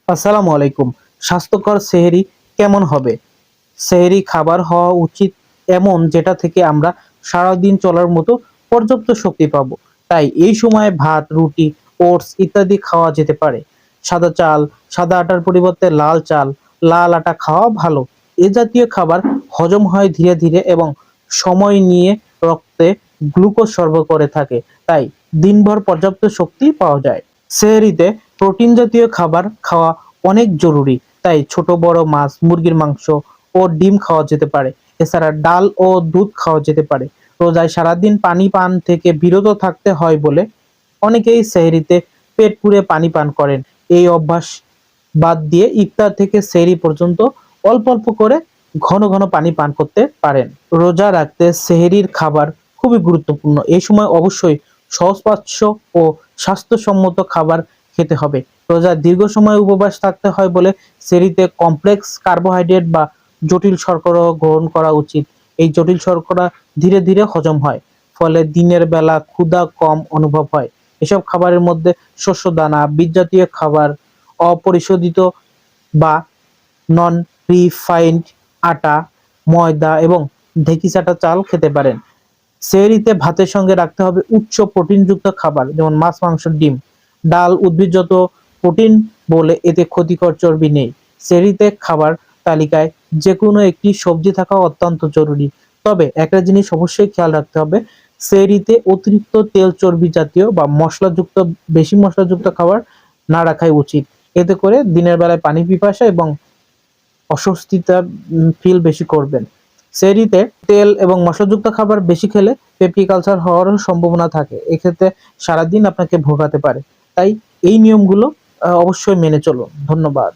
আসসালামু আলাইকুম। স্বাস্থ্যকর সেহরি কেমন হবে? সেহরি খাবার হওয়া উচিত এমন যেটা থেকে আমরা সারাদিন চলার মতো পর্যাপ্ত শক্তি পাবো। তাই এই সময়ে ভাত, রুটি, ওটস ইত্যাদি খাওয়া যেতে পারে। সাদা চাল, সাদা আটার পরিবর্তে লাল চাল, লাল আটা খাওয়া ভালো। এ জাতীয় খাবার হজম হয় ধীরে ধীরে এবং সময় নিয়ে রক্তে গ্লুকোজ সরবরাহ করে থাকে। তাই দিনভর পর্যাপ্ত শক্তি পাওয়া যায়। সেহরিতে প্রোটিন জাতীয় খাবার খাওয়া অনেক জরুরি। তাই ছোট বড় মাছ, মুরগির মাংস ও ডিম খাওয়া যেতে পারে। এছাড়া ডাল ও দুধ খাওয়া যেতে পারে। রোজায় সারাদিন পানি পান থেকে বিরত থাকতে হয় বলে অনেকেই সেহরিতে পেট পুরে পানি পান করেন। এই অভ্যাস বাদ দিয়ে ইফতার থেকে সেহরি পর্যন্ত অল্প অল্প করে ঘন ঘন পানি পান করতে পারেন। রোজা রাখতে সেহরির খাবার খুবই গুরুত্বপূর্ণ। এই সময় অবশ্যই সহজপাচ্য ও স্বাস্থ্যসম্মত খাবার খেতে হবে। রোজার দীর্ঘ সময় উপবাস থাকতে হয় বলে সেহরিতে কমপ্লেক্স কার্বোহাইড্রেট বা জটিল শর্করা গ্রহণ করা উচিত। এই জটিল শর্করা ধীরে ধীরে হজম হয়, ফলে দিনের বেলা ক্ষুধা কম অনুভব হয়। এসব খাবারের মধ্যে শস্য দানা, বীজ জাতীয় খাবার, অপরিশোধিত বা নন রিফাইন্ড আটা, ময়দা এবং ঢেঁকিচাটা চাল খেতে পারেন। সেহরিতে ভাতের সঙ্গে রাখতে হবে উচ্চ প্রোটিনযুক্ত খাবার, যেমন মাছ, মাংস, ডিম। ডাল উদ্ভিদজাত প্রোটিন বলে এতে ক্ষতিকর চর্বি নেই। সেহরিতে খাবার তালিকায় যেকোনো একটি সবজি থাকা অত্যন্ত জরুরি। তবে একটা জিনিস অবশ্যই খেয়াল রাখতে হবে, সেহরিতে অতিরিক্ত তেল চর্বি জাতীয় বা বেশি মশলাযুক্ত খাবার না রাখাই উচিত। এতে করে দিনের বেলায় পানি পিপাসা এবং অস্বস্তিতা ফিল বেশি করবেন। সেহরিতে তেল এবং মশলাযুক্ত খাবার বেশি খেলে পেপটিক আলসার হওয়ারও সম্ভাবনা থাকে। এক্ষেত্রে সারাদিন আপনাকে ভোগাতে পারে। তাই এই নিয়মগুলো অবশ্যই মেনে চলুন। ধন্যবাদ।